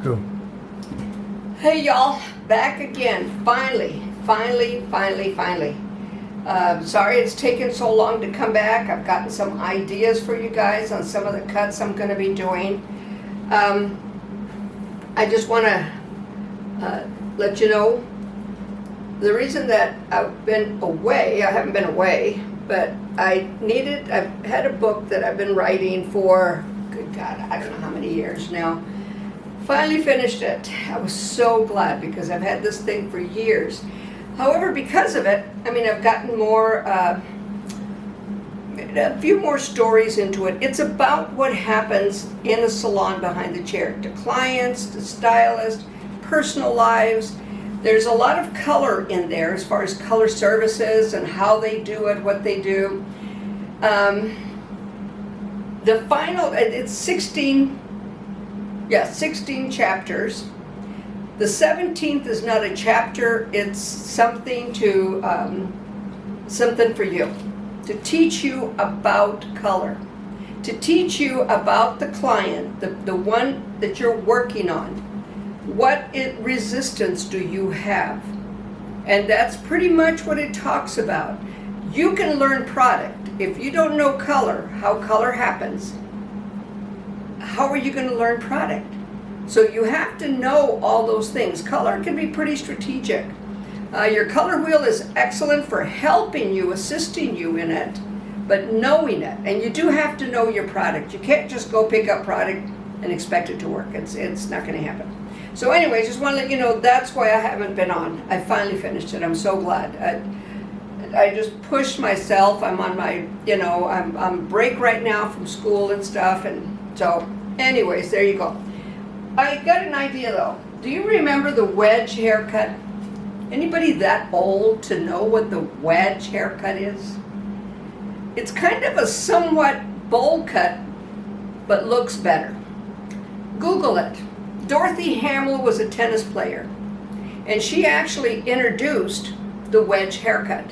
Go. Hey y'all, back again. Finally. Sorry it's taken so long to come back. I've gotten some ideas for you guys on some of the cuts I'm going to be doing. I just want to let you know the reason that I've been away, I haven't been away, but I've had a book that I've been writing for, good God, I don't know how many years now. Finally finished it. I was so glad because I've had this thing for years. However, because of it, I've gotten a few more stories into it. It's about what happens in a salon behind the chair, to clients, to stylists, personal lives. There's a lot of color in there as far as color services and how they do it, what they do. The final, it's 16 chapters. The 17th is not a chapter, it's something something for you, to teach you about color, to teach you about the client, the one that you're working on. What resistance do you have? And that's pretty much what it talks about. You can learn product. If you don't know color, how color happens, how are you going to learn product? So you have to know all those things. Color can be pretty strategic. Your color wheel is excellent for helping you, assisting you in it, but knowing it. And you do have to know your product. You can't just go pick up product and expect it to work. It's not going to happen. So anyways, just want to let you know that's why I haven't been on. I finally finished it. I'm so glad. I just pushed myself. I'm on my, I'm break right now from school and stuff. And so anyways, there you go. I got an idea though. Do you remember the wedge haircut? Anybody that old to know what the wedge haircut is? It's kind of a somewhat bowl cut, but looks better. Google it. Dorothy Hamill was a tennis player, and she actually introduced the wedge haircut.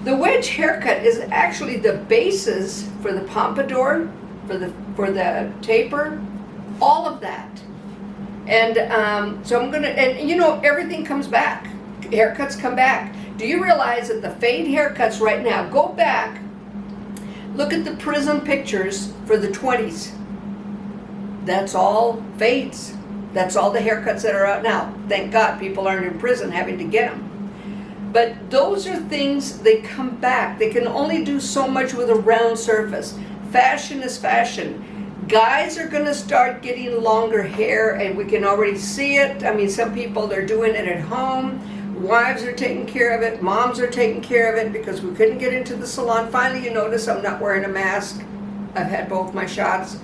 The wedge haircut is actually the basis for the pompadour, for the taper, all of that. And so I'm gonna, and everything comes back. Haircuts come back. Do you realize that the fade haircuts right now, go back, look at the prism pictures for the 20s. That's all fades. That's all the haircuts that are out now. Thank God people aren't in prison having to get them. But those are things, they come back. They can only do so much with a round surface. Fashion is fashion. Guys are going to start getting longer hair, and we can already see it. Some people, they're doing it at home. Wives are taking care of it. Moms are taking care of it because we couldn't get into the salon. Finally, you notice I'm not wearing a mask. I've had both my shots.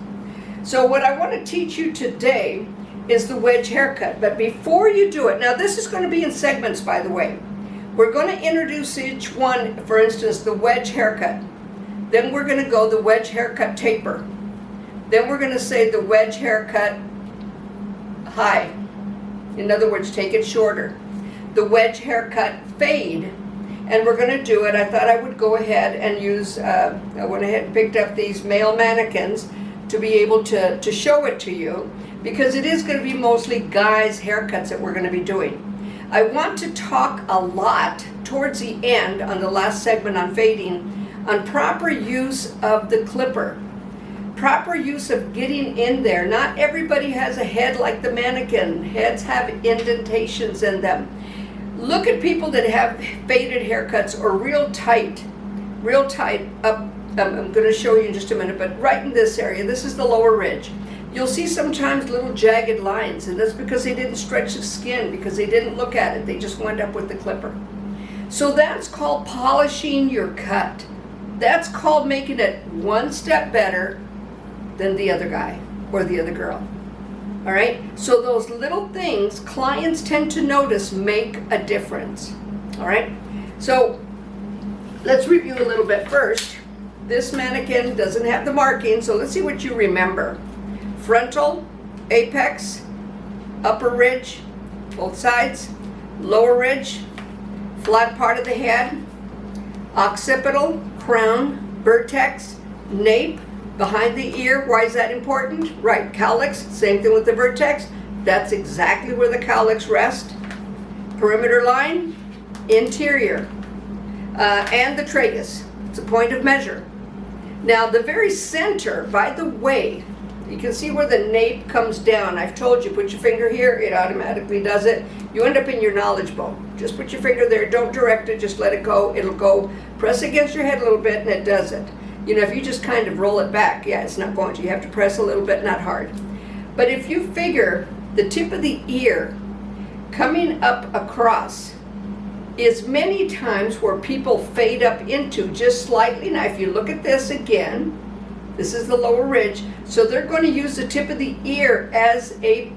So what I want to teach you today is the wedge haircut. But before you do it, now this is going to be in segments, by the way. We're going to introduce each one, for instance, the wedge haircut. Then we're going to go the wedge haircut taper. Then we're going to say the wedge haircut high. In other words, take it shorter. The wedge haircut fade. And we're going to do it. I thought I would go ahead and use, I went ahead and picked up these male mannequins to be able to show it to you, because it is going to be mostly guys' haircuts that we're going to be doing. I want to talk a lot towards the end on the last segment on fading on proper use of the clipper. Proper use of getting in there. Not everybody has a head like the mannequin. Heads have indentations in them. Look at people that have faded haircuts or real tight up. I'm going to show you in just a minute, but right in this area, this is the lower ridge. You'll see sometimes little jagged lines, and that's because they didn't stretch the skin, because they didn't look at it. They just went up with the clipper. So that's called polishing your cut. That's called making it one step better than the other guy or the other girl. All right? So those little things clients tend to notice make a difference. All right? So let's review a little bit first. This mannequin doesn't have the marking, so let's see what you remember. Frontal, apex, upper ridge, both sides, lower ridge, flat part of the head, occipital, crown, vertex, nape, behind the ear. Why is that important? Right, cowlicks, same thing with the vertex. That's exactly where the cowlicks rest. Perimeter line, interior, and the tragus. It's a point of measure. Now the very center, by the way, you can see where the nape comes down. I've told you, put your finger here, it automatically does it. You end up in your knowledge bowl. Just put your finger there, don't direct it, just let it go. It'll go, press against your head a little bit and it does it. You know, if you just kind of roll it back, yeah, it's not going to. You have to press a little bit, not hard. But if you figure the tip of the ear coming up across is many times where people fade up into just slightly. Now if you look at this again, this is the lower ridge, so they're going to use the tip of the ear as a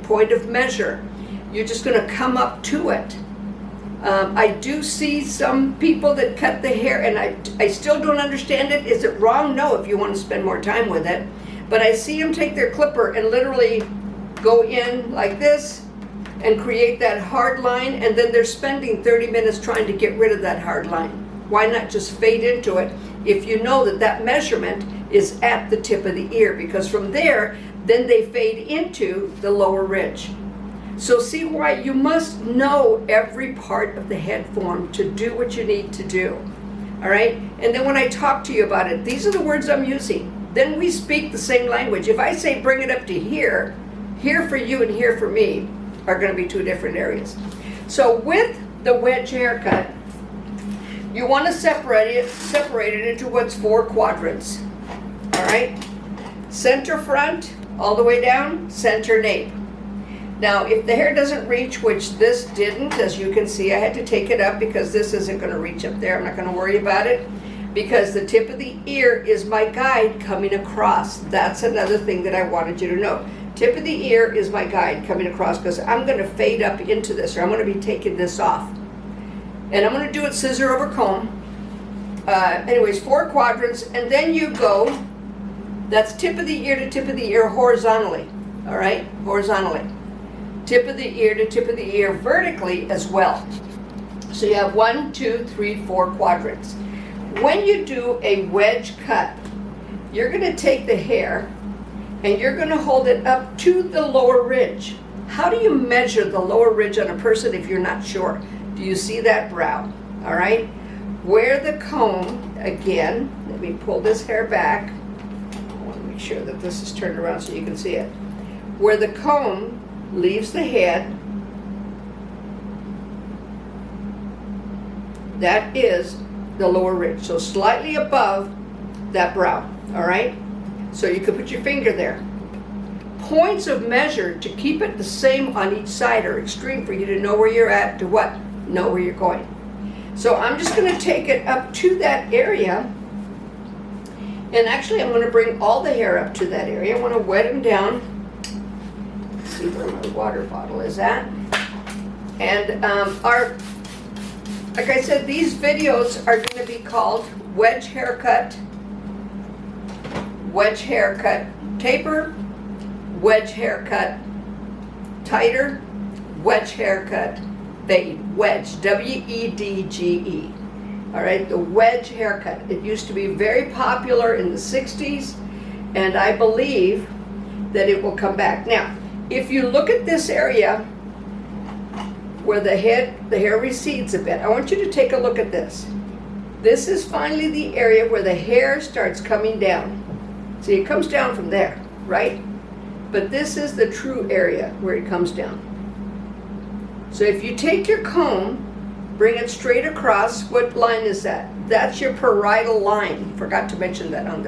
point of measure. You're just going to come up to it. I do see some people that cut the hair, and I still don't understand it. Is it wrong? No, if you want to spend more time with it. But I see them take their clipper and literally go in like this and create that hard line, and then they're spending 30 minutes trying to get rid of that hard line. Why not just fade into it if you know that that measurement is at the tip of the ear, because from there, then they fade into the lower ridge. So see why you must know every part of the head form to do what you need to do. All right? And then when I talk to you about it, these are the words I'm using. Then we speak the same language. If I say bring it up to here, here for you and here for me are going to be two different areas. So with the wedge haircut, you want to separate it into what's 4 quadrants. All right? Center front, all the way down, center nape. Now, if the hair doesn't reach, which this didn't, as you can see, I had to take it up because this isn't going to reach up there. I'm not going to worry about it because the tip of the ear is my guide coming across. That's another thing that I wanted you to know. Tip of the ear is my guide coming across because I'm going to fade up into this, or I'm going to be taking this off. And I'm going to do it scissor over comb. Anyways, 4 quadrants, and then you go, that's tip of the ear to tip of the ear horizontally. All right, horizontally. Tip of the ear to tip of the ear vertically as well. So you have 1, 2, 3, 4 quadrants. When you do a wedge cut, you're going to take the hair and you're going to hold it up to the lower ridge. How do you measure the lower ridge on a person if you're not sure? Do you see that brow? All right. Where the comb, again, let me pull this hair back. I want to make sure that this is turned around so you can see it. Where the comb leaves the head, that is the lower ridge. So slightly above that brow, all right? So you can put your finger there. Points of measure to keep it the same on each side are extreme for you to know where you're at, to what? Know where you're going. So I'm just going to take it up to that area, and actually I'm going to bring all the hair up to that area. I want to wet them down. See where my water bottle is at. And like I said, these videos are going to be called wedge haircut taper, wedge haircut tighter, wedge haircut fade. Wedge, W-E-D-G-E. All right, the wedge haircut. It used to be very popular in the 60s, and I believe that it will come back. Now, if you look at this area where the hair recedes a bit, I want you to take a look at this. This is finally the area where the hair starts coming down. See, it comes down from there, right? But this is the true area where it comes down. So if you take your comb, bring it straight across, what line is that? That's your parietal line. Forgot to mention that on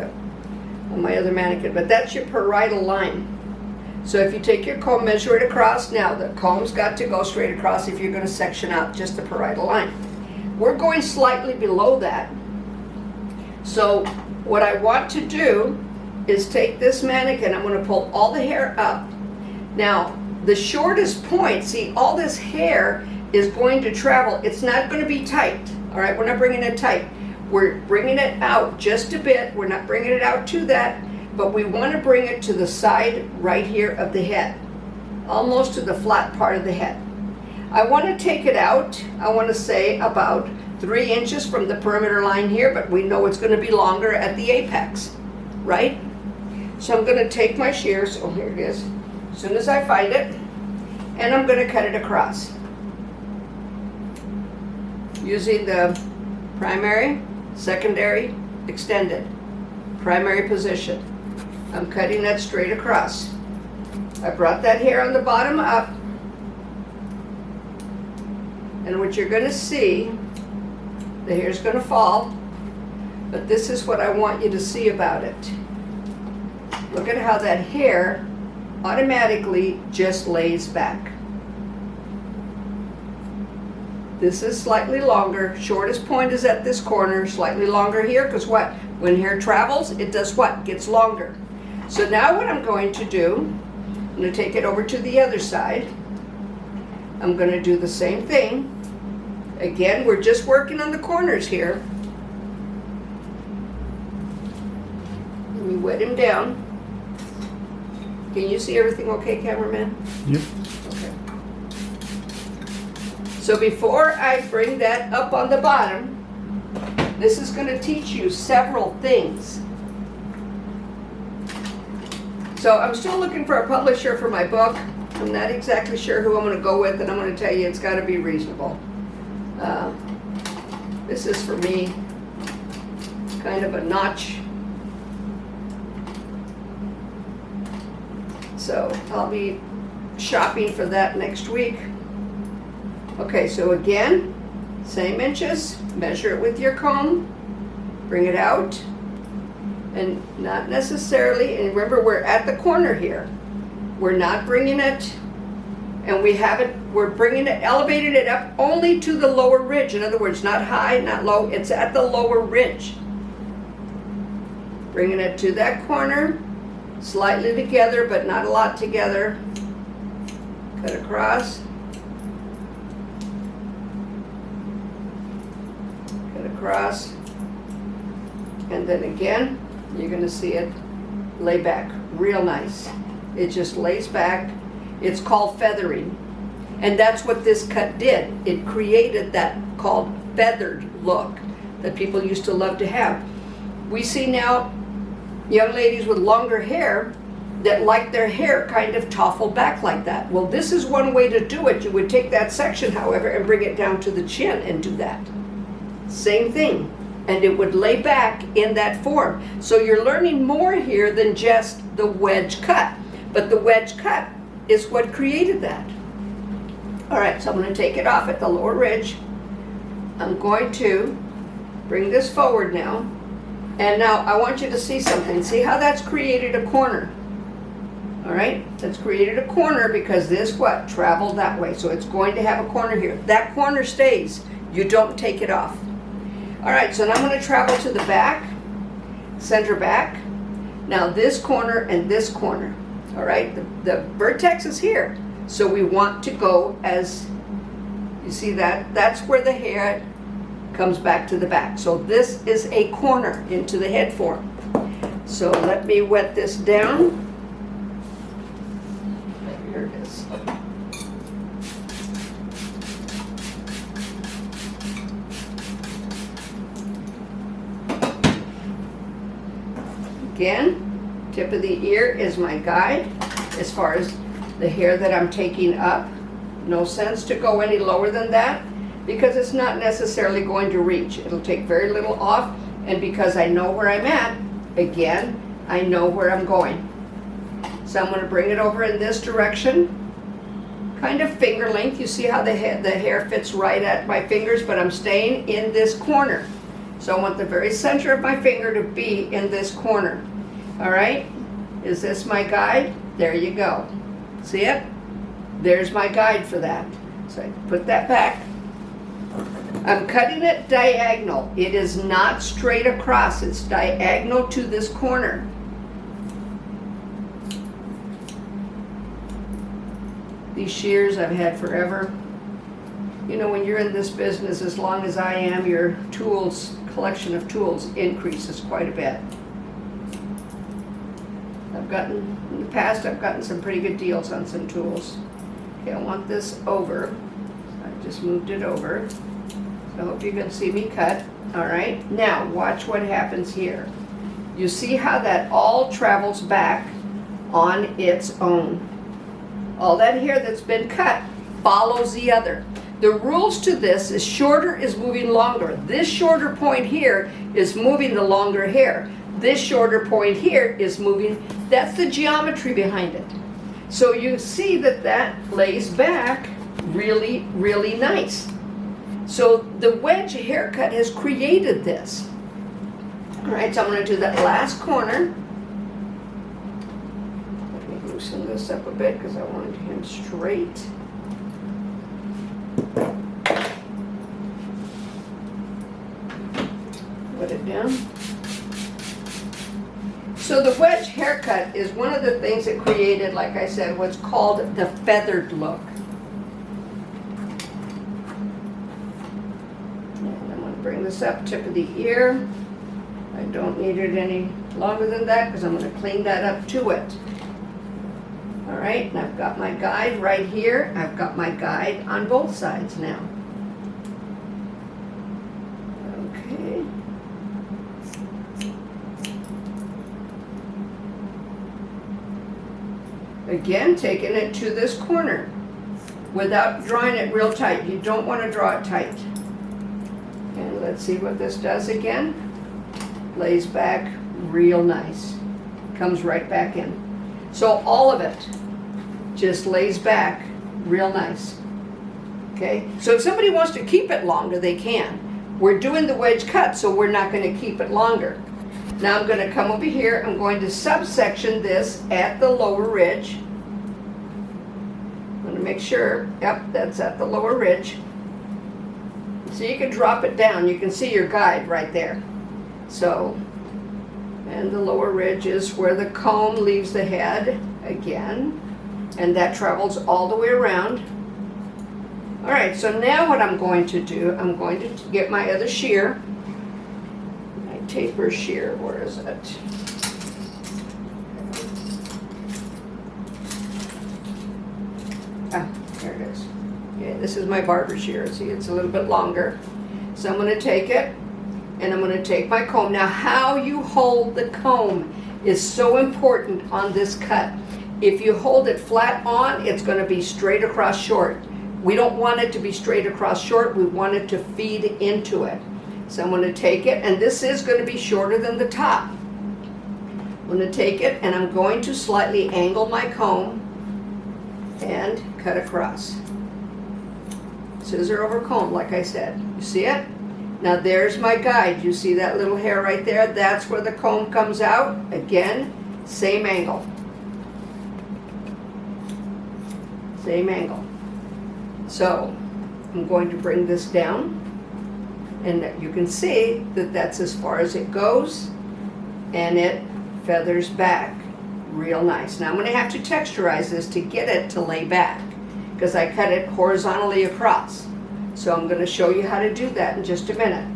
my other mannequin, but that's your parietal line. So if you take your comb, measure it across. Now the comb's got to go straight across if you're going to section out just the parietal line. We're going slightly below that. So what I want to do is take this mannequin, I'm going to pull all the hair up. Now the shortest point, see, all this hair is going to travel. It's not going to be tight. All right, we're not bringing it tight. We're bringing it out just a bit. We're not bringing it out to that, but we want to bring it to the side right here of the head, almost to the flat part of the head. I want to take it out, I want to say about 3 inches from the perimeter line here, but we know it's going to be longer at the apex, right? So I'm going to take my shears, oh here it is. as soon as I find it, and I'm going to cut it across. Using the primary, secondary, extended, primary position. I'm cutting that straight across. I brought that hair on the bottom up, and what you're going to see, the hair's going to fall, but this is what I want you to see about it. Look at how that hair automatically just lays back. This is slightly longer. Shortest point is at this corner, slightly longer here, because what? When hair travels, it does what? Gets longer. So now what I'm going to do, I'm going to take it over to the other side. I'm going to do the same thing. Again, we're just working on the corners here. Let me wet him down. Can you see everything okay, cameraman? Yep. Okay. So before I bring that up on the bottom, this is going to teach you several things. So I'm still looking for a publisher for my book. I'm not exactly sure who I'm going to go with, and I'm going to tell you it's got to be reasonable. This is for me kind of a notch. So I'll be shopping for that next week. Okay, so again, same inches, measure it with your comb, bring it out, and not necessarily, and remember we're at the corner here. We're not bringing it, and we're bringing it, elevating it up only to the lower ridge. In other words, not high, not low, it's at the lower ridge. Bringing it to that corner, slightly together, but not a lot together. Cut across. Cut across. And then again, you're going to see it lay back real nice. It just lays back. It's called feathering. And that's what this cut did. It created that called feathered look that people used to love to have. We see now young ladies with longer hair that like their hair kind of tofled back like that. Well, this is one way to do it. You would take that section, however, and bring it down to the chin and do that. Same thing. And it would lay back in that form. So you're learning more here than just the wedge cut. But the wedge cut is what created that. All right, so I'm going to take it off at the lower ridge. I'm going to bring this forward now. And now I want you to see something. See how that's created a corner? All right, that's created a corner because this what? Traveled that way. So it's going to have a corner here. That corner stays. You don't take it off. All right, so now I'm going to travel to the back, center back. Now this corner and this corner. All right, the vertex is here. So we want to go as, you see that? That's where the hair comes back to the back. So this is a corner into the head form. So let me wet this down. Here it is. Again, tip of the ear is my guide as far as the hair that I'm taking up. No sense to go any lower than that because it's not necessarily going to reach. It'll take very little off, and because I know where I'm at, again, I know where I'm going. So I'm going to bring it over in this direction, kind of finger length. You see how the hair fits right at my fingers, but I'm staying in this corner. So I want the very center of my finger to be in this corner. All right, is this my guide? There you go. See it? There's my guide for that. So I put that back. I'm cutting it diagonal. It is not straight across. It's diagonal to this corner. These shears I've had forever. You know, when you're in this business as long as I am, your tools, collection of tools increases quite a bit. In the past, I've gotten some pretty good deals on some tools. Okay, I want this over. I just moved it over. So I hope you can see me cut. All right, now watch what happens here. You see how that all travels back on its own. All that hair that's been cut follows the other. The rules to this is shorter is moving longer. This shorter point here is moving the longer hair. This shorter point here is moving, that's the geometry behind it. So you see that that lays back really, really nice. So the wedge haircut has created this. All right, so I'm going to do that last corner. Let me loosen this up a bit because I wanted him straight. Put it down. So the wedge haircut is one of the things that created, like I said, what's called the feathered look. And I'm going to bring this up, tip of the ear. I don't need it any longer than that because I'm going to clean that up to it. All right, and I've got my guide right here. I've got my guide on both sides now. Okay. Again, taking it to this corner without drawing it real tight. You don't want to draw it tight. And let's see what this does again. Lays back real nice. Comes right back in. So all of it just lays back real nice. Okay? So if somebody wants to keep it longer, they can. We're doing the wedge cut, so we're not going to keep it longer. Now I'm going to come over here. I'm going to subsection this at the lower ridge. I'm going to make sure, yep, that's at the lower ridge. So you can drop it down. You can see your guide right there. So, and the lower ridge is where the comb leaves the head again. And that travels all the way around. All right, so now what I'm going to do, I'm going to get my other shear. Taper shear, where is it? Ah, there it is. Okay, this is my barber shear. See, it's a little bit longer. So I'm going to take it, and I'm going to take my comb. Now, how you hold the comb is so important on this cut. If you hold it flat on, it's going to be straight across short. We don't want it to be straight across short. We want it to feed into it. So I'm going to take it, and this is going to be shorter than the top. I'm going to take it, and I'm going to slightly angle my comb and cut across. Scissor over comb, like I said. You see it? Now there's my guide. You see that little hair right there? That's where the comb comes out. Again, same angle. Same angle. So I'm going to bring this down. And you can see that that's as far as it goes, and it feathers back real nice. Now I'm going to have to texturize this to get it to lay back because I cut it horizontally across. So I'm going to show you how to do that in just a minute.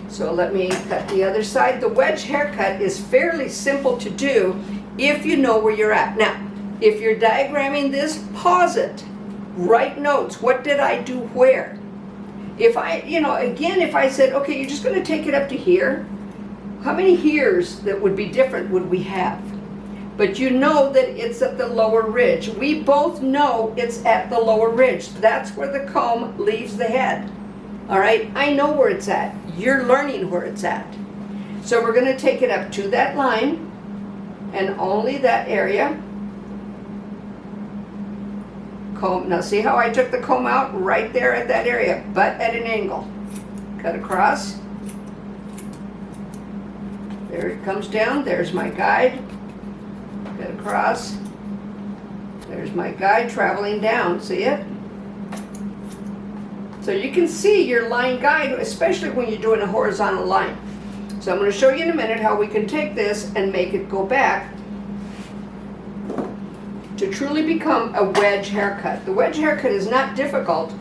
So let me cut the other side. The wedge haircut is fairly simple to do if you know where you're at. Now, if you're diagramming this, pause it. Write notes. What did I do where? If I, again, if I said, okay, you're just going to take it up to here, how many heres that would be different would we have? But you know that it's at the lower ridge. We both know it's at the lower ridge. That's where the comb leaves the head. All right, I know where it's at. You're learning where it's at. So we're going to take it up to that line and only that area. Comb. Now see how I took the comb out right there at that area, but at an angle. Cut across. There it comes down. There's my guide. Cut across. There's my guide traveling down. See it? So you can see your line guide, especially when you're doing a horizontal line. So I'm going to show you in a minute how we can take this and make it go back to truly become a wedge haircut. The wedge haircut is not difficult,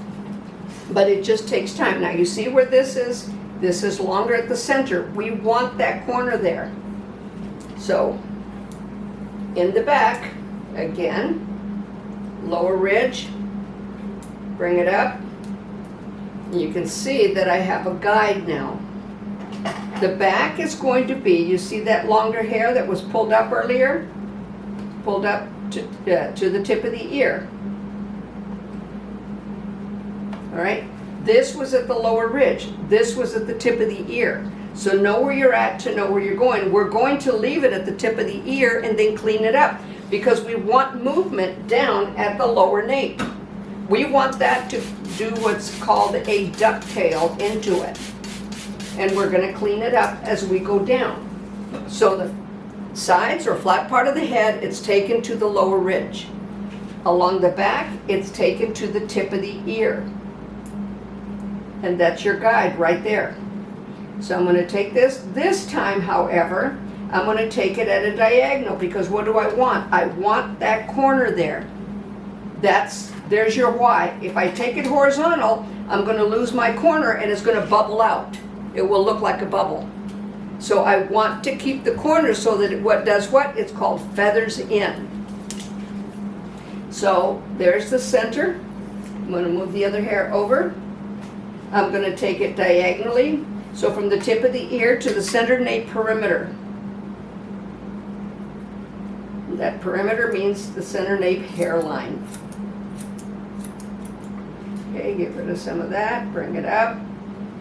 but it just takes time. Now you see where this is? This is longer at the center. We want that corner there. So in the back, again, lower ridge, bring it up. You can see that I have a guide now. The back is going to be, you see that longer hair that was pulled up earlier? Pulled up to the tip of the ear. all right? This was at the lower ridge. This was at the tip of the ear. So know where you're at to know where you're going. We're going to leave it at the tip of the ear and then clean it up because we want movement down at the lower nape. We want that to do what's called a ducktail into it. And we're going to clean it up as we go down. So the sides or flat part of the head, it's taken to the lower ridge. Along the back, it's taken to the tip of the ear. And that's your guide right there. So I'm going to take this. This time, however, I'm going to take it at a diagonal because what do I want? I want that corner there. There's your why. If I take it horizontal, I'm going to lose my corner and it's going to bubble out. It will look like a bubble. So I want to keep the corner so that it does what? It's called feathers in. So there's the center. I'm going to move the other hair over. I'm going to take it diagonally. So from the tip of the ear to the center nape perimeter. That perimeter means the center nape hairline. Okay, get rid of some of that, bring it up.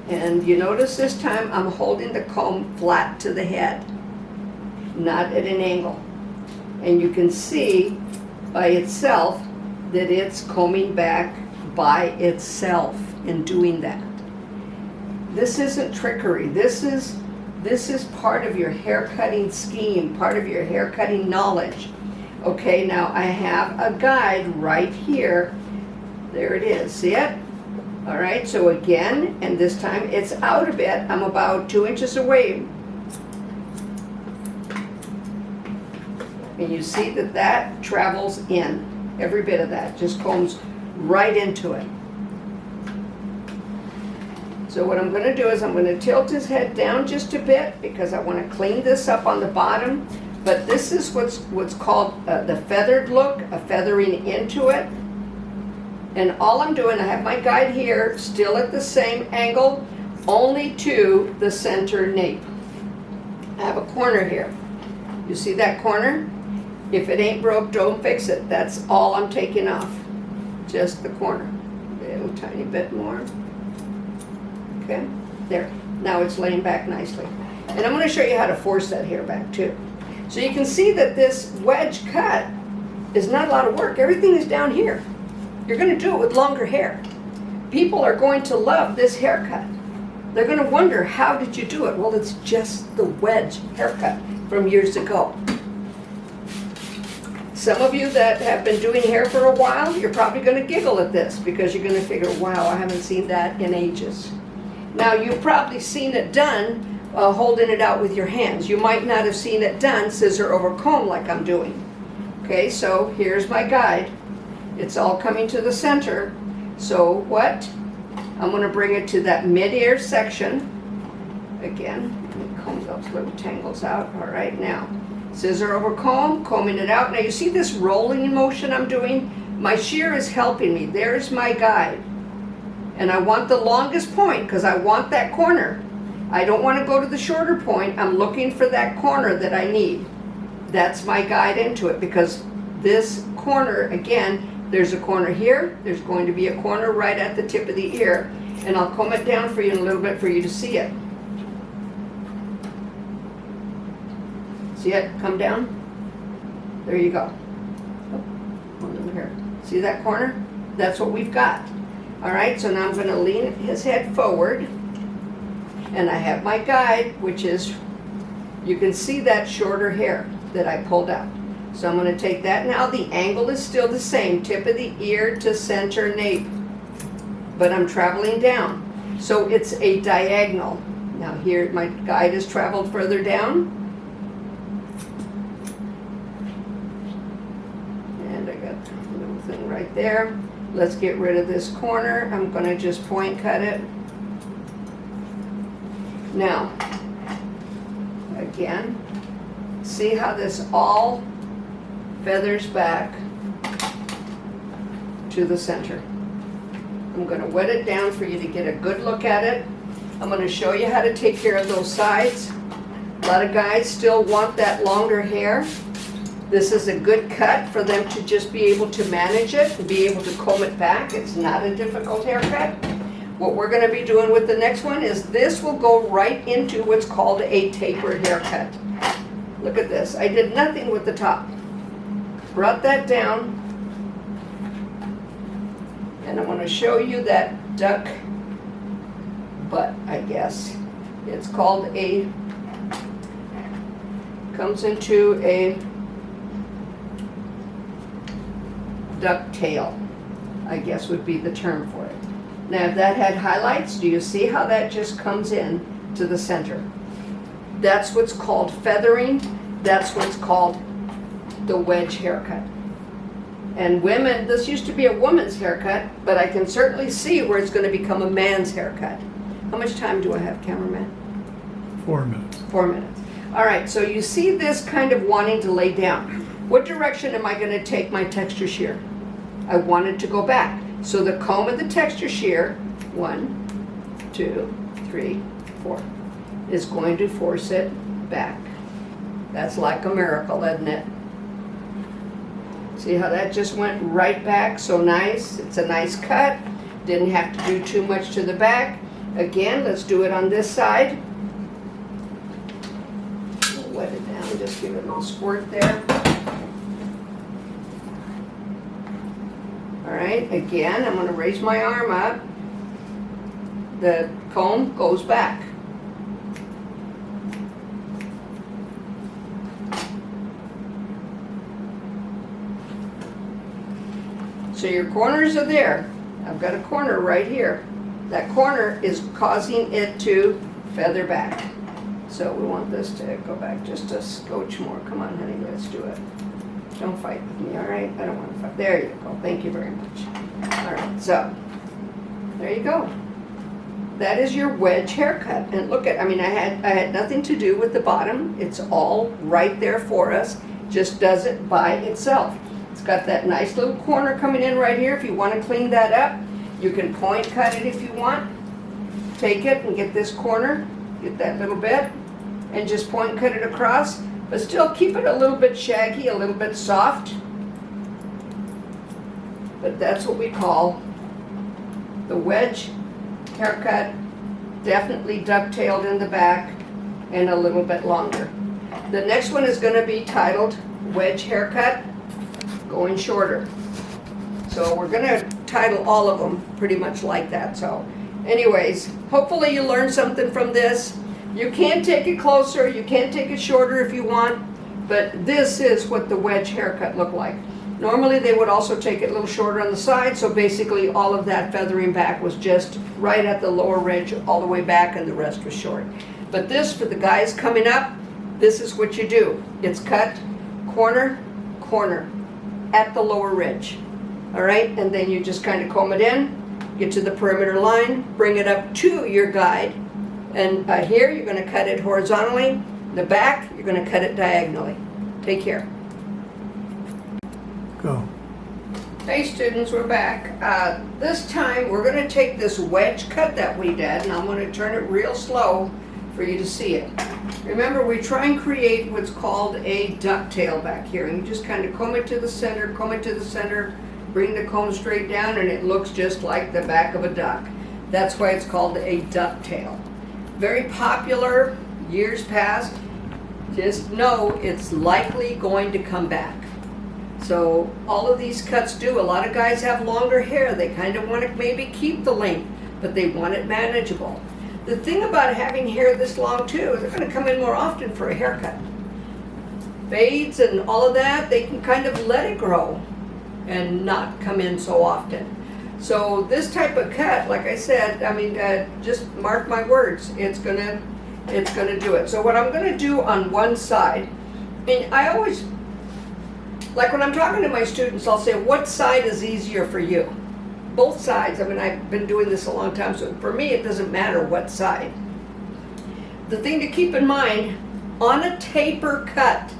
And you notice this time I'm holding the comb flat to the head, not at an angle. And you can see by itself that it's combing back by itself in doing that. This isn't trickery. This is part of your hair cutting scheme, part of your hair cutting knowledge. Okay, now I have a guide right here. There it is. See it? All right, so again, and this time it's out a bit. I'm about 2 inches away. And you see that that travels in. Every bit of that just combs right into it. So what I'm going to do is I'm going to tilt his head down just a bit because I want to clean this up on the bottom. But this is what's called the feathered look, a feathering into it. And all I'm doing, I have my guide here, still at the same angle, only to the center nape. I have a corner here. You see that corner? If it ain't broke, don't fix it. That's all I'm taking off. Just the corner. A little tiny bit more. Okay, there. Now it's laying back nicely. And I'm going to show you how to force that hair back too. So you can see that this wedge cut is not a lot of work. Everything is down here. You're going to do it with longer hair. People are going to love this haircut. They're going to wonder, how did you do it? Well, it's just the wedge haircut from years ago. Some of you that have been doing hair for a while, you're probably going to giggle at this because you're going to figure, wow, I haven't seen that in ages. Now, you've probably seen it done holding it out with your hands. You might not have seen it done scissor over comb like I'm doing. Okay, so here's my guide. It's all coming to the center. So what? I'm going to bring it to that mid-ear section. Again, let me comb those little tangles out. All right, now, scissor over comb, combing it out. Now you see this rolling motion I'm doing? My shear is helping me. There's my guide. And I want the longest point because I want that corner. I don't want to go to the shorter point. I'm looking for that corner that I need. That's my guide into it because this corner, again, there's a corner here. There's going to be a corner right at the tip of the ear. And I'll comb it down for you in a little bit for you to see it. See it? Come down. There you go. Oh, one over here. See that corner? That's what we've got. All right, so now I'm going to lean his head forward. And I have my guide, which is, you can see that shorter hair that I pulled out. So I'm going to take that now. The angle is still the same, tip of the ear to center nape. But I'm traveling down. So it's a diagonal. Now here, my guide has traveled further down. And I got a little thing right there. Let's get rid of this corner. I'm going to just point cut it. Now, again, see how this all feathers back to the center. I'm going to wet it down for you to get a good look at it. I'm going to show you how to take care of those sides. A lot of guys still want that longer hair. This is a good cut for them to just be able to manage it and be able to comb it back. It's not a difficult haircut. What we're going to be doing with the next one is this will go right into what's called a tapered haircut. Look at this. I did nothing with the top. Brought that down. And I want to show you that duck butt, I guess. It's called comes into a duck tail, I guess would be the term for it. Now if that had highlights, do you see how that just comes in to the center? That's what's called feathering. That's what's called the wedge haircut. And women, this used to be a woman's haircut, but I can certainly see where it's going to become a man's haircut. How much time do I have, cameraman? 4 minutes. 4 minutes. All right, so you see this kind of wanting to lay down. What direction am I going to take my texture shear? I want it to go back. So the comb of the texture shear, 1, 2, 3, 4, is going to force it back. That's like a miracle, isn't it? See how that just went right back? So nice. It's a nice cut. Didn't have to do too much to the back. Again, let's do it on this side. Wet it down, just give it a little squirt there. All right, again, I'm going to raise my arm up. The comb goes back. So your corners are there. I've got a corner right here. That corner is causing it to feather back. So we want this to go back just a scotch more. Come on, honey, let's do it. Don't fight with me, all right? I don't want to fight. There you go. Thank you very much. All right, so there you go. That is your wedge haircut. And look at, I mean, I had nothing to do with the bottom. It's all right there for us. Just does it by itself. It's got that nice little corner coming in right here. If you want to clean that up, you can point cut it if you want. Take it and get this corner, get that little bit, and just point cut it across, but still keep it a little bit shaggy, a little bit soft. But that's what we call the wedge haircut, definitely duck-tailed in the back and a little bit longer. The next one is going to be titled wedge haircut, going shorter. So we're going to title all of them pretty much like that. So anyways, hopefully you learned something from this. You can take it closer, you can take it shorter if you want, but this is what the wedge haircut looked like. Normally they would also take it a little shorter on the side, so basically all of that feathering back was just right at the lower ridge all the way back and the rest was short. But this, for the guys coming up, this is what you do. It's cut corner, corner at the lower ridge. All right, and then you just kind of comb it in, get to the perimeter line, bring it up to your guide, and here you're going to cut it horizontally. The back, you're going to cut it diagonally. Take care. Go. Hey students, we're back. This time we're going to take this wedge cut that we did, and I'm going to turn it real slow for you to see it. Remember, we try and create what's called a ducktail back here, and you just kind of comb it to the center, comb it to the center, bring the comb straight down, and it looks just like the back of a duck. That's why it's called a ducktail. Very popular, years past. Just know it's likely going to come back. So all of these cuts do. A lot of guys have longer hair. They kind of want to maybe keep the length, but they want it manageable. The thing about having hair this long too is they're going to come in more often for a haircut. Fades and all of that, they can kind of let it grow and not come in so often. So this type of cut, like I said, I mean, just mark my words, it's gonna do it. So what I'm gonna do on one side, and I always, like when I'm talking to my students, I'll say, what side is easier for you? Both sides. I mean, I've been doing this a long time, so for me it doesn't matter what side. The thing to keep in mind, on a taper cut,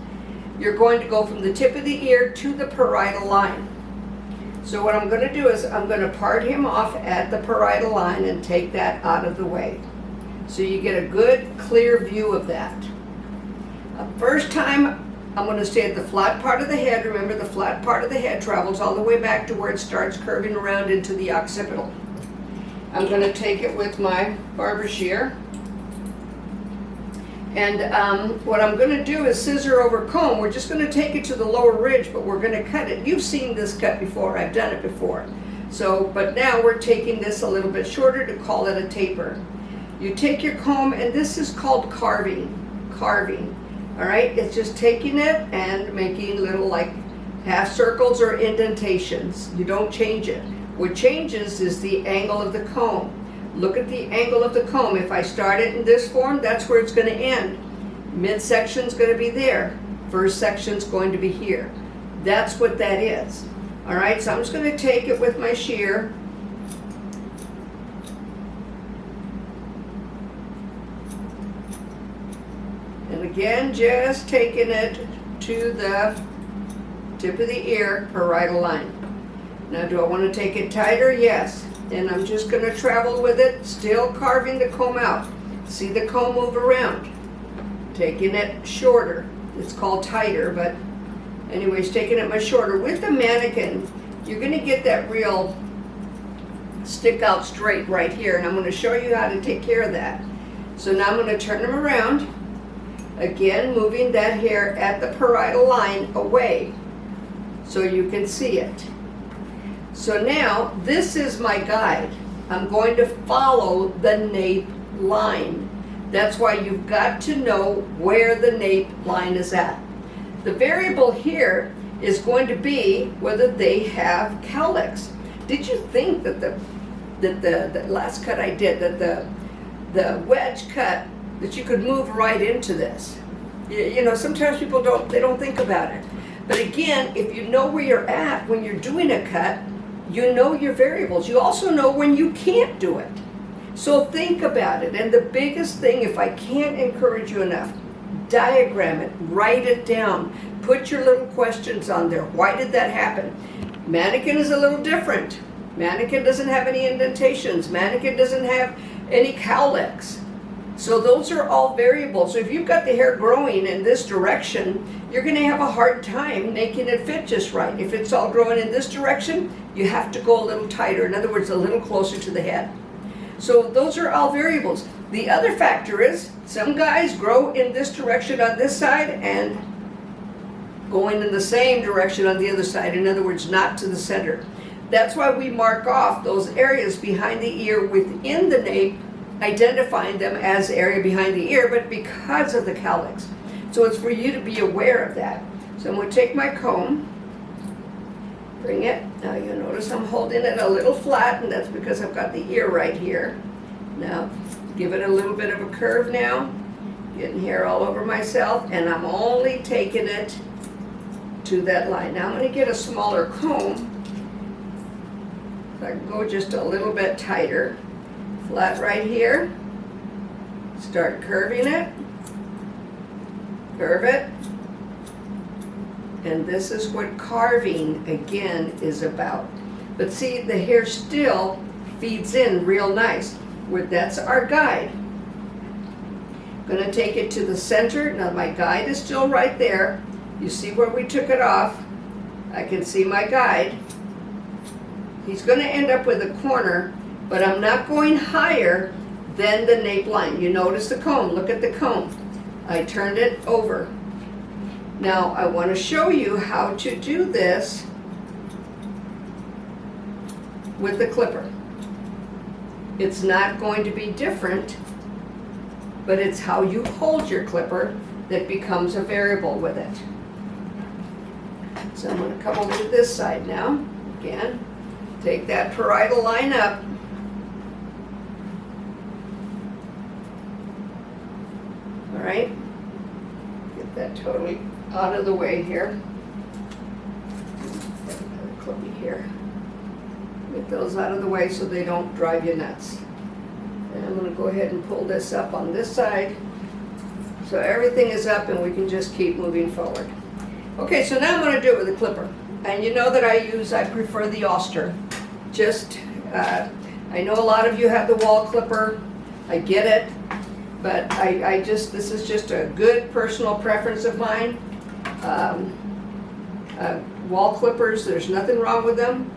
you're going to go from the tip of the ear to the parietal line. So what I'm going to do is I'm going to part him off at the parietal line and take that out of the way. So you get a good clear view of that. First time I'm going to stay at the flat part of the head. Remember, the flat part of the head travels all the way back to where it starts curving around into the occipital. I'm going to take it with my barber shear. And what I'm going to do is scissor over comb. We're just going to take it to the lower ridge, but we're going to cut it. You've seen this cut before. I've done it before. So, but now we're taking this a little bit shorter to call it a taper. You take your comb, and this is called carving. Carving. All right? It's just taking it and making little like half circles or indentations. You don't change it. What changes is the angle of the comb. Look at the angle of the comb. If I start it in this form, that's where it's going to end. Midsection's going to be there. First section's going to be here. That's what that is. All right, so I'm just going to take it with my shear. And again, just taking it to the tip of the ear, parietal line. Now, do I want to take it tighter? Yes. And I'm just going to travel with it, still carving the comb out. See the comb move around. Taking it shorter. It's called tighter, but anyways, taking it much shorter. With the mannequin, you're going to get that real stick out straight right here, and I'm going to show you how to take care of that. So now I'm going to turn them around. Again, moving that hair at the parietal line away so you can see it. So now, this is my guide. I'm going to follow the nape line. That's why you've got to know where the nape line is at. The variable here is going to be whether they have cowlicks. Did you think that the last cut I did, that the wedge cut, that you could move right into this? You know, sometimes people don't think about it. But again, if you know where you're at when you're doing a cut, you know your variables. You also know when you can't do it. So think about it. And the biggest thing, if I can't encourage you enough, diagram it, write it down, put your little questions on there. Why did that happen? Mannequin is a little different. Mannequin doesn't have any indentations. Mannequin doesn't have any cowlicks. So those are all variables. So if you've got the hair growing in this direction, you're going to have a hard time making it fit just right. If it's all growing in this direction, you have to go a little tighter. In other words, a little closer to the head. So those are all variables. The other factor is some guys grow in this direction on this side and going in the same direction on the other side. In other words, not to the center. That's why we mark off those areas behind the ear within the nape, identifying them as area behind the ear, but because of the cowlicks. So it's for you to be aware of that. So I'm going to take my comb, bring it. Now you'll notice I'm holding it a little flat, and that's because I've got the ear right here. Now give it a little bit of a curve now, getting hair all over myself, and I'm only taking it to that line. Now I'm going to get a smaller comb, so I can go just a little bit tighter. Flat right here, start curving it, curve it, and this is what carving again is about. But see, the hair still feeds in real nice. That's our guide. I'm going to take it to the center. Now my guide is still right there. You see where we took it off? I can see my guide. He's going to end up with a corner, but I'm not going higher than the nape line. You notice the comb. Look at the comb. I turned it over. Now I want to show you how to do this with the clipper. It's not going to be different, but it's how you hold your clipper that becomes a variable with it. So I'm going to come over to this side now. Again, take that parietal line up. All right, get that totally out of the way here. Got another clippy here. Get those out of the way so they don't drive you nuts. And I'm going to go ahead and pull this up on this side. So everything is up and we can just keep moving forward. Okay, so now I'm going to do it with a clipper. And you know that I prefer the Oster. I know a lot of you have the wall clipper. I get it. But this is just a good personal preference of mine. Wall clippers, there's nothing wrong with them.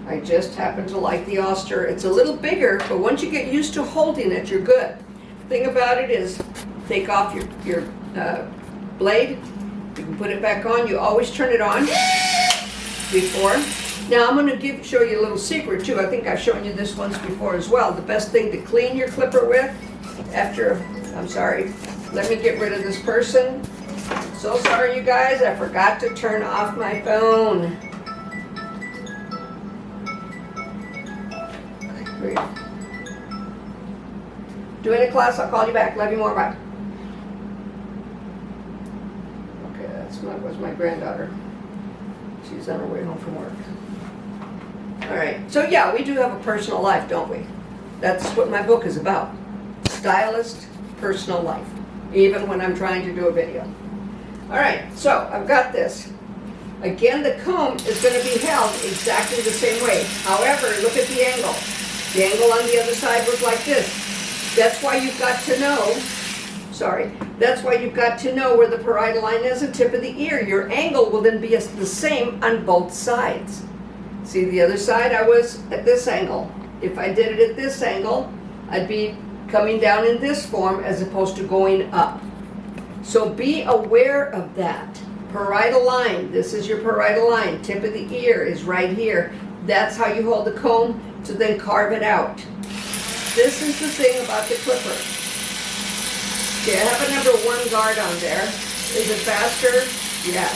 I just happen to like the Oster. It's a little bigger, but once you get used to holding it, you're good. The thing about it is, take off your blade. You can put it back on. You always turn it on before. Now I'm going to show you a little secret too. I think I've shown you this once before as well. The best thing to clean your clipper with after, I'm sorry, let me get rid of this person. So sorry you guys, I forgot to turn off my phone. Great. Doing a class, I'll call you back. Love you more, bye. Okay, that was my granddaughter. She's on her way home from work. All right, so yeah, we do have a personal life, don't we? That's what my book is about. Stylist, personal life, even when I'm trying to do a video. All right, so I've got this. Again, the comb is going to be held exactly the same way. However, look at the angle. The angle on the other side was like this. That's why you've got to know, that's why you've got to know where the parietal line is and tip of the ear. Your angle will then be the same on both sides. See the other side, I was at this angle. If I did it at this angle, I'd be coming down in this form as opposed to going up. So be aware of that. Parietal line, this is your parietal line. Tip of the ear is right here. That's how you hold the comb to then carve it out. This is the thing about the clipper. Okay, I have a number 1 guard on there. Is it faster? Yes.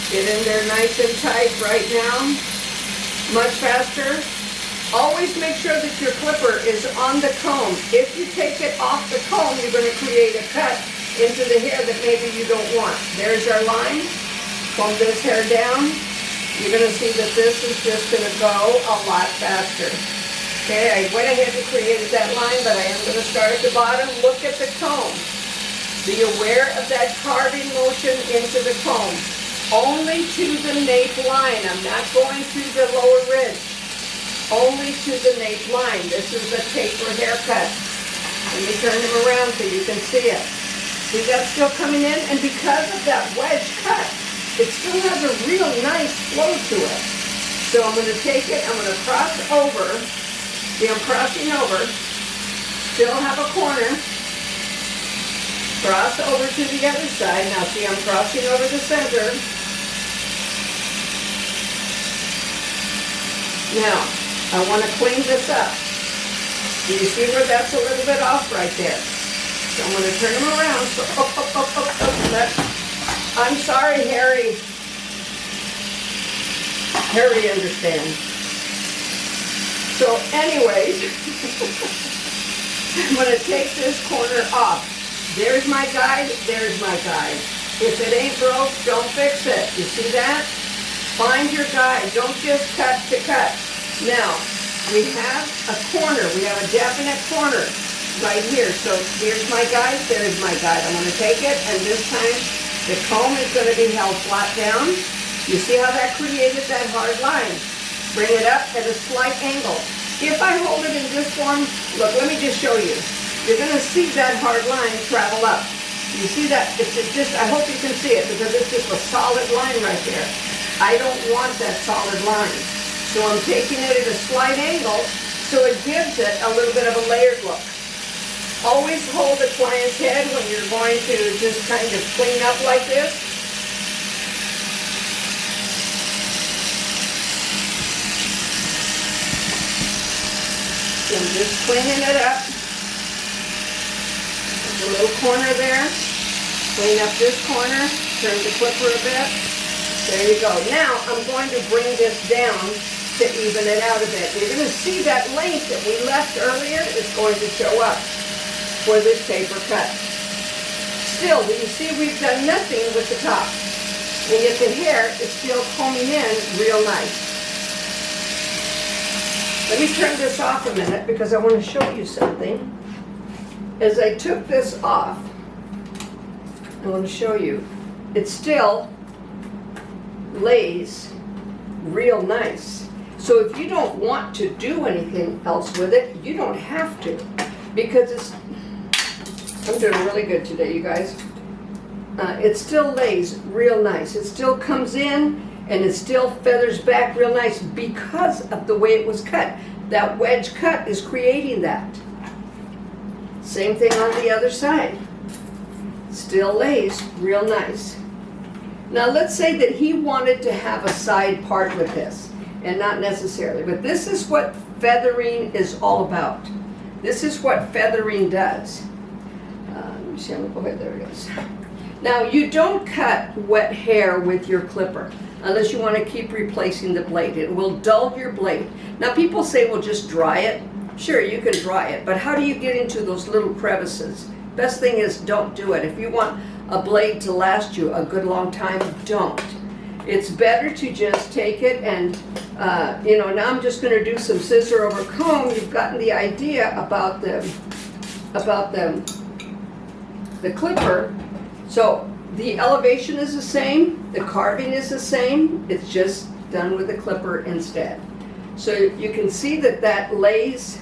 Get in there nice and tight right now. Much faster. Always make sure that your clipper is on the comb. If you take it off the comb, you're going to create a cut into the hair that maybe you don't want. There's our line. Comb this hair down. You're going to see that this is just going to go a lot faster. Okay, I went ahead and created that line, but I am going to start at the bottom. Look at the comb. Be aware of that carving motion into the comb. Only to the nape line. I'm not going to the lower ridge. Only to the nape line. This is the taper haircut. Let me turn him around so you can see it. See that still coming in? And because of that wedge cut, it still has a real nice flow to it. So I'm going to take it, I'm going to cross over. See, I'm crossing over. Still have a corner. Cross over to the other side. Now see, I'm crossing over the center. Now, I want to clean this up. Do you see where that's a little bit off right there? So I'm going to turn them around. So, I'm sorry, Harry. Harry understands. So anyways, I'm going to take this corner off. There's my guide, there's my guide. If it ain't broke, don't fix it. You see that? Find your guide. Don't just cut to cut. Now, we have a corner. We have a definite corner right here. So here's my guide. There's my guide. I'm going to take it, and this time the comb is going to be held flat down. You see how that created that hard line? Bring it up at a slight angle. If I hold it in this form, look, let me just show you. You're going to see that hard line travel up. You see that? It's just, I hope you can see it because it's just a solid line right there. I don't want that solid line. So I'm taking it at a slight angle so it gives it a little bit of a layered look. Always hold the client's head when you're going to just kind of clean up like this. So I'm just cleaning it up. There's a little corner there. Clean up this corner. Turn the clipper a bit. There you go. Now I'm going to bring this down to even it out a bit. You're going to see that length that we left earlier is going to show up for this taper cut. Still, you see we've done nothing with the top. And yet the hair is still combing in real nice. Let me turn this off a minute because I want to show you something. As I took this off, I want to show you, it still lays real nice. So if you don't want to do anything else with it, you don't have to, because I'm doing really good today, you guys. it still lays real nice. It still comes in and it still feathers back real nice because of the way it was cut. That wedge cut is creating that. Same thing on the other side. Still lays real nice. Now let's say that he wanted to have a side part with this, and not necessarily, but this is what feathering is all about. This is what feathering does. Let me see, I'm gonna go ahead, there it is. Now you don't cut wet hair with your clipper unless you want to keep replacing the blade. It will dull your blade. Now people say, well, just dry it. Sure, you can dry it, but how do you get into those little crevices? Best thing is don't do it. If you want a blade to last you a good long time, don't. It's better to just take it and, now I'm just going to do some scissor over comb. You've gotten the idea about the clipper. So the elevation is the same, the carving is the same, it's just done with a clipper instead. So you can see that that lays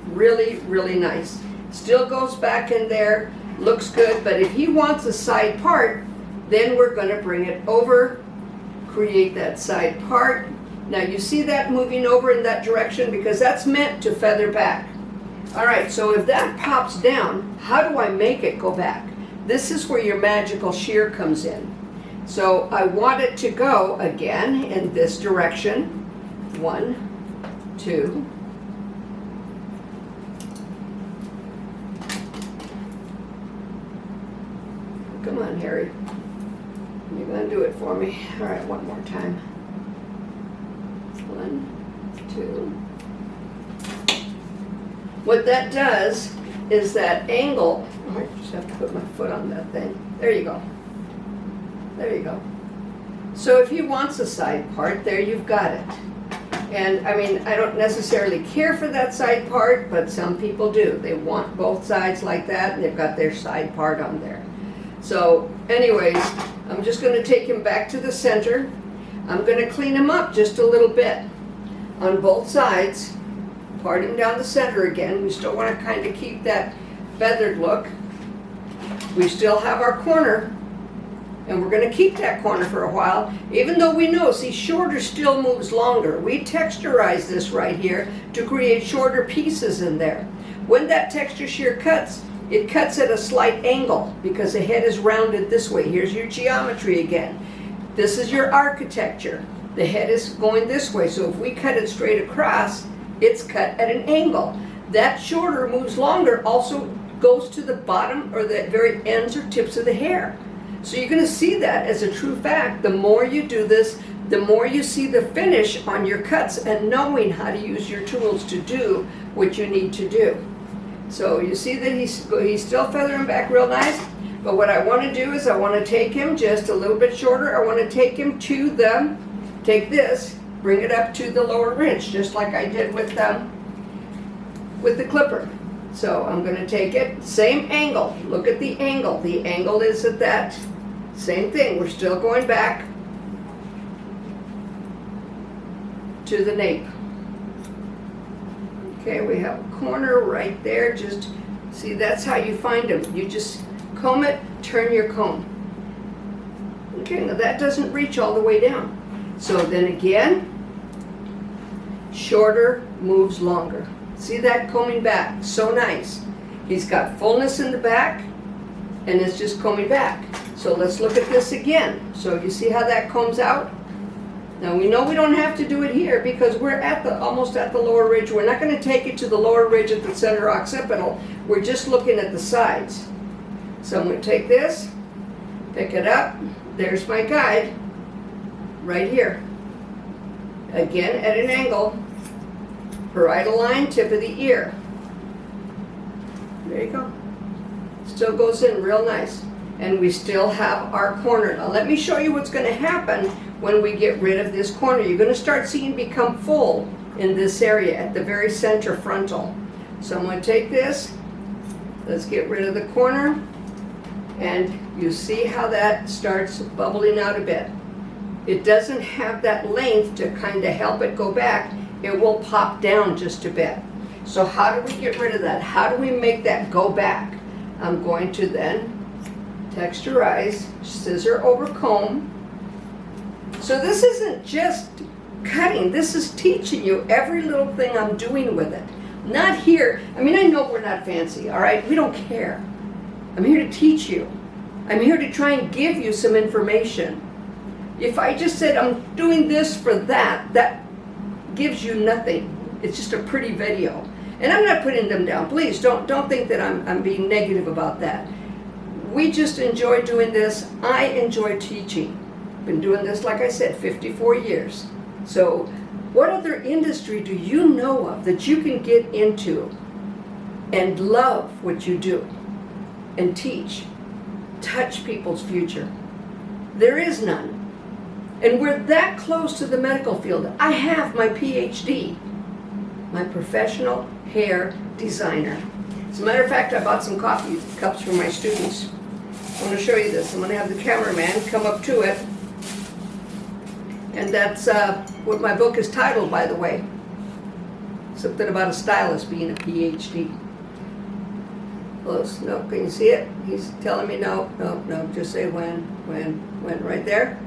really, really nice. Still goes back in there, looks good, but if he wants a side part, then we're going to bring it over, create that side part. Now you see that moving over in that direction because that's meant to feather back. All right, so if that pops down, how do I make it go back? This is where your magical shear comes in. So I want it to go again in this direction. 1, 2. Come on, Harry. You're gonna do it for me. All right, one more time. 1, 2. What that does is that angle, I just have to put my foot on that thing. There you go. There you go. So if he wants a side part, there you've got it. And I mean, I don't necessarily care for that side part, but some people do. They want both sides like that, and they've got their side part on there. So anyways, I'm just going to take him back to the center. I'm going to clean him up just a little bit on both sides. Part him down the center again. We still want to kind of keep that feathered look. We still have our corner, and we're going to keep that corner for a while, even though we know, see, shorter still moves longer. We texturize this right here to create shorter pieces in there. When that texture shear cuts, it cuts at a slight angle because the head is rounded this way. Here's your geometry again. This is your architecture. The head is going this way, so if we cut it straight across, it's cut at an angle. That shorter moves longer also goes to the bottom or the very ends or tips of the hair. So you're going to see that as a true fact. The more you do this, the more you see the finish on your cuts and knowing how to use your tools to do what you need to do. So you see that he's still feathering back real nice, but what I want to do is I want to take him just a little bit shorter. I want to take him to take this, bring it up to the lower ridge, just like I did with the clipper. So I'm going to take it, same angle. Look at the angle. The angle is at that same thing. We're still going back to the nape. Okay, we have a corner right there. Just see, that's how you find them. You just comb it, turn your comb. Okay, now that doesn't reach all the way down. So then again, shorter moves longer. See that combing back? So nice. He's got fullness in the back, and it's just combing back. So let's look at this again. So you see how that combs out? Now we know we don't have to do it here because we're almost at the lower ridge. We're not going to take it to the lower ridge at the center occipital. We're just looking at the sides. So I'm going to take this, pick it up. There's my guide right here. Again at an angle. Parietal line, tip of the ear. There you go. Still goes in real nice. And we still have our corner. Now let me show you what's going to happen when we get rid of this corner. You're going to start seeing become full in this area at the very center frontal. So I'm going to take this. Let's get rid of the corner. And you see how that starts bubbling out a bit. It doesn't have that length to kind of help it go back. It will pop down just a bit. So how do we get rid of that? How do we make that go back? I'm going to then texturize, scissor over comb. So this isn't just cutting, this is teaching you every little thing I'm doing with it. Not here, I mean, I know we're not fancy, all right? We don't care. I'm here to teach you. I'm here to try and give you some information. If I just said I'm doing this for that, that gives you nothing. It's just a pretty video. And I'm not putting them down. Please don't think that I'm being negative about that. We just enjoy doing this. I enjoy teaching. Been doing this, like I said, 54 years. So what other industry do you know of that you can get into and love what you do and teach, touch people's future? There is none. And we're that close to the medical field. I have my PhD, my professional hair designer. As a matter of fact, I bought some coffee cups for my students. I want to show you this. I'm going to have the cameraman come up to it. And that's what my book is titled, by the way. Something about a stylist being a PhD. Close. No, can you see it? He's telling me no. Just say when, right there.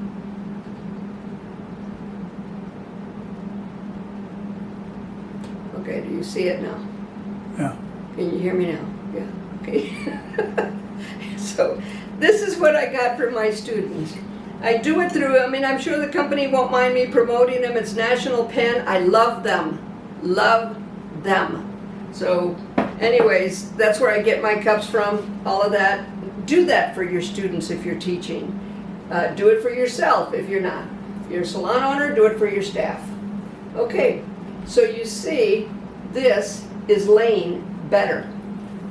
Okay, do you see it now? Yeah. Can you hear me now? Yeah, okay. So this is what I got from my students. I do it through, I mean, I'm sure the company won't mind me promoting them. It's National Pen. I love them. Love them. So anyways, that's where I get my cups from, all of that. Do that for your students if you're teaching. Do it for yourself if you're not. If you're a salon owner, do it for your staff. Okay, so you see, this is laying better.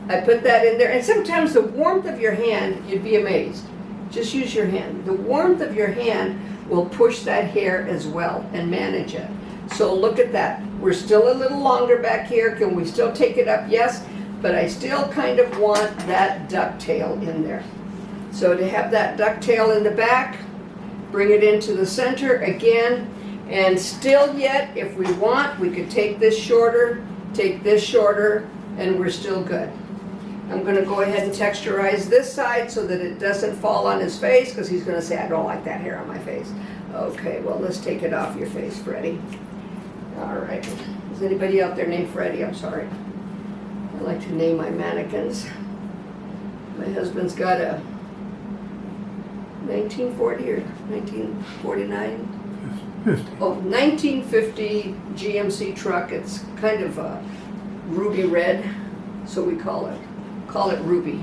I put that in there, and sometimes the warmth of your hand, you'd be amazed. Just use your hand. The warmth of your hand will push that hair as well and manage it. So look at that. We're still a little longer back here. Can we still take it up? Yes, but I still kind of want that ducktail in there. So to have that ducktail in the back, bring it into the center again, and still yet, if we want, we could take this shorter, and we're still good. I'm going to go ahead and texturize this side so that it doesn't fall on his face, because he's going to say, I don't like that hair on my face. Okay, well, let's take it off your face, Freddie. All right. Is anybody out there named Freddie? I'm sorry. I like to name my mannequins. My husband's got a 1940 or 1949? 50. Oh, 1950 GMC truck. It's kind of a ruby red, so we call it Ruby.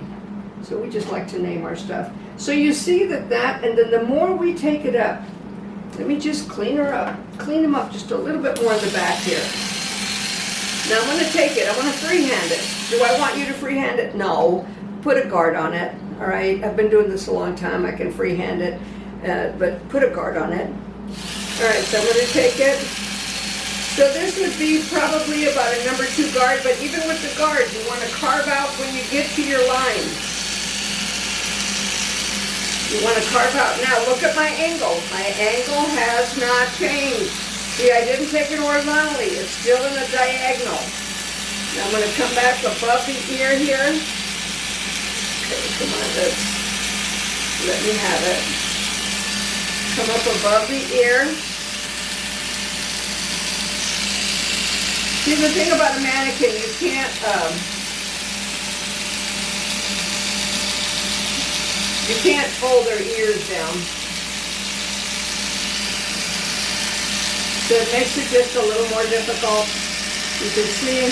So we just like to name our stuff. So you see that, and then the more we take it up, let me just clean him up just a little bit more in the back here. Now I'm going to take it, I'm going to freehand it. Do I want you to freehand it? No. Put a guard on it, all right? I've been doing this a long time, I can freehand it, but put a guard on it. All right, so I'm going to take it. So this would be probably about a number 2 guard, but even with the guard, you want to carve out when you get to your line. You want to carve out. Now look at my angle. My angle has not changed. See, I didn't take it horizontally. It's still in a diagonal. Now I'm going to come back above the ear here. Okay, come on, let me have it. Come up above the ear. See, the thing about a mannequin, you can't fold their ears down. So it makes it just a little more difficult. You can see.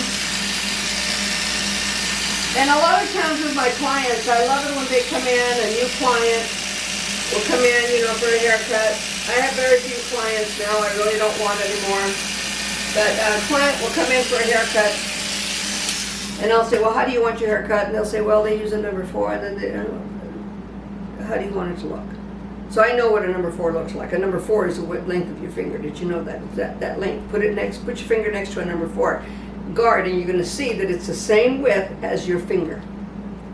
And a lot of times with my clients, I love it when they come in, a new client will come in, for a haircut. I have very few clients now, I really don't want anymore. But a client will come in for a haircut, and I'll say, well, how do you want your haircut? And they'll say, well, they use a number 4. And then how do you want it to look? So I know what a number 4 looks like. A number 4 is the length of your finger. Did you know that length? Put your finger next to a number 4 guard, and you're going to see that it's the same width as your finger.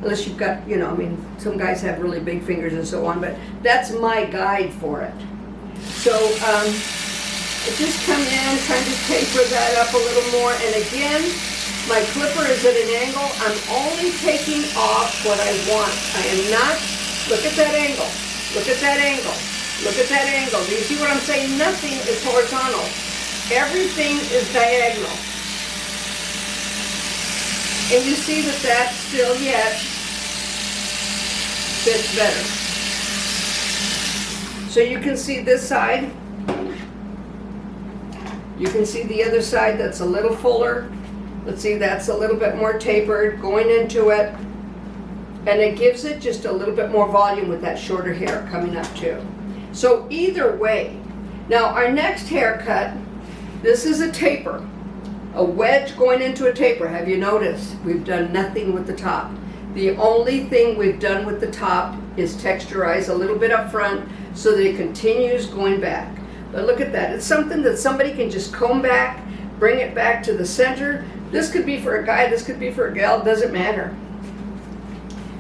Unless you've got, some guys have really big fingers and so on, but that's my guide for it. So, I just come in, kind of taper that up a little more, and again, my clipper is at an angle. I'm only taking off what I want. I am not Look at that angle. Look at that angle. Look at that angle. Do you see what I'm saying? Nothing is horizontal. Everything is diagonal. And you see that that still yet fits better. So you can see this side. You can see the other side that's a little fuller. Let's see, that's a little bit more tapered going into it. And it gives it just a little bit more volume with that shorter hair coming up too. So either way. Now our next haircut, this is a taper. A wedge going into a taper. Have you noticed? We've done nothing with the top. The only thing we've done with the top is texturize a little bit up front so that it continues going back. But look at that. It's something that somebody can just comb back, bring it back to the center. This could be for a guy, this could be for a gal, doesn't matter.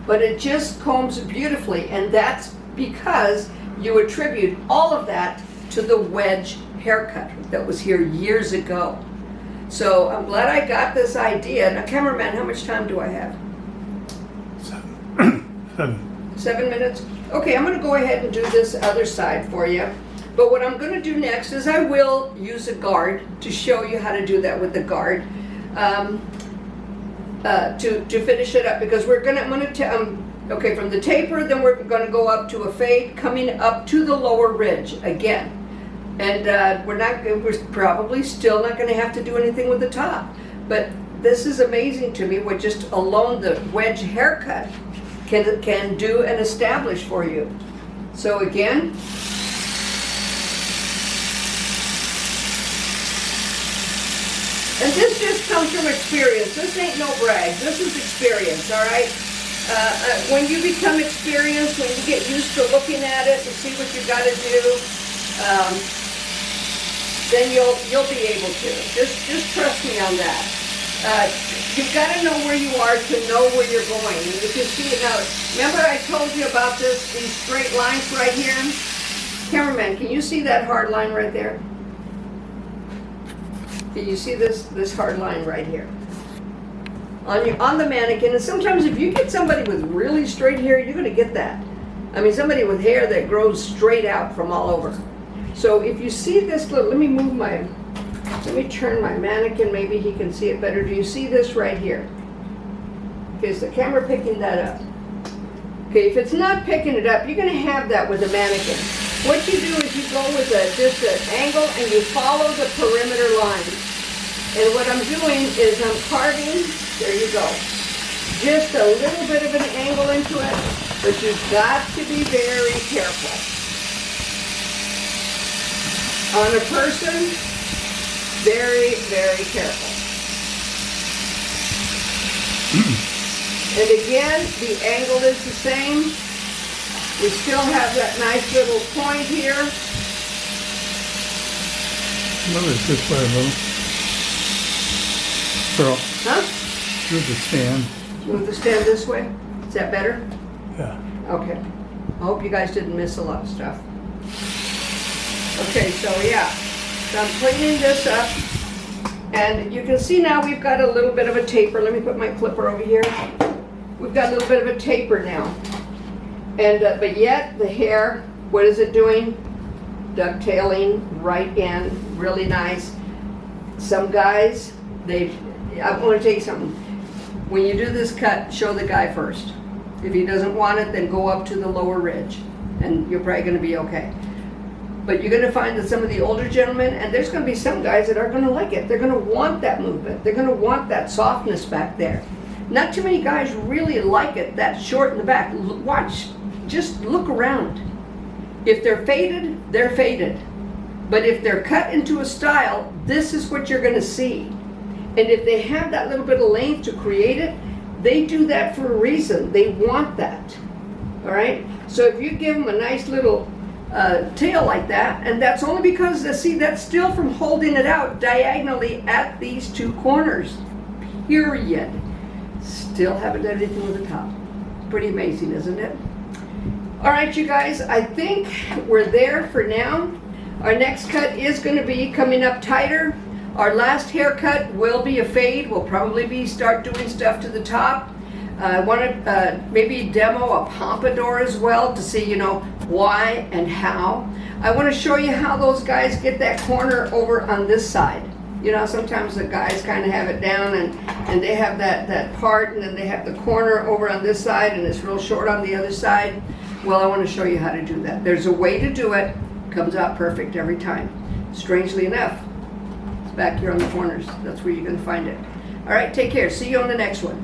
But it just combs beautifully, and that's because you attribute all of that to the wedge haircut that was here years ago. So I'm glad I got this idea. Now, cameraman, how much time do I have? 7 minutes? Okay, I'm going to go ahead and do this other side for you. But what I'm going to do next is I will use a guard to show you how to do that with the guard to finish it up, because we're going to, okay, from the taper, then we're going to go up to a fade, coming up to the lower ridge again. And we're probably still not going to have to do anything with the top. But this is amazing to me what just alone the wedge haircut can do and establish for you. So again, and this just comes from experience. This ain't no brag. This is experience, all right? When you become experienced, when you get used to looking at it and see what you got to do, then you'll be able to. Just trust me on that. You've got to know where you are to know where you're going. And you can see it now. Remember I told you about these straight lines right here? Cameraman, can you see that hard line right there? Can you see this hard line right here? On the mannequin, and sometimes if you get somebody with really straight hair, you're going to get that. I mean, somebody with hair that grows straight out from all over. So if you see this little, let me turn my mannequin, maybe he can see it better. Do you see this right here? Okay, is the camera picking that up? Okay, if it's not picking it up, you're going to have that with a mannequin. What you do is you go with just an angle and you follow the perimeter line. And what I'm doing is I'm carving, there you go, just a little bit of an angle into it, but you've got to be very careful. On a person, very, very careful. And again, the angle is the same. We still have that nice little point here. Move it this way a little. Girl. Huh? Move the stand. Move the stand this way? Is that better? Yeah. Okay. I hope you guys didn't miss a lot of stuff. Okay, so yeah. So I'm cleaning this up. And you can see now we've got a little bit of a taper. Let me put my clipper over here. We've got a little bit of a taper now. And but yet the hair, what is it doing? Ducktailing right in, really nice. Some guys, I want to tell you something. When you do this cut, show the guy first. If he doesn't want it, then go up to the lower ridge, and you're probably going to be okay. But you're going to find that some of the older gentlemen, and there's going to be some guys that are going to like it. They're going to want that movement. They're going to want that softness back there. Not too many guys really like it that short in the back. Watch, just look around. If they're faded, they're faded. But if they're cut into a style, this is what you're going to see. And if they have that little bit of length to create it, they do that for a reason. They want that. All right? So if you give them a nice little tail like that, and that's only because, see, that's still from holding it out diagonally at these two corners. Period. Still haven't done anything with the top. Pretty amazing, isn't it? All right, you guys, I think we're there for now. Our next cut is going to be coming up tighter. Our last haircut will be a fade. We'll probably start doing stuff to the top. I want to maybe demo a pompadour as well to see, you know, why and how. I want to show you how those guys get that corner over on this side. You know, sometimes the guys kind of have it down and they have that part, and then they have the corner over on this side and it's real short on the other side. Well, I want to show you how to do that. There's a way to do it. Comes out perfect every time. Strangely enough, it's back here on the corners. That's where you're going to find it. All right, take care. See you on the next one.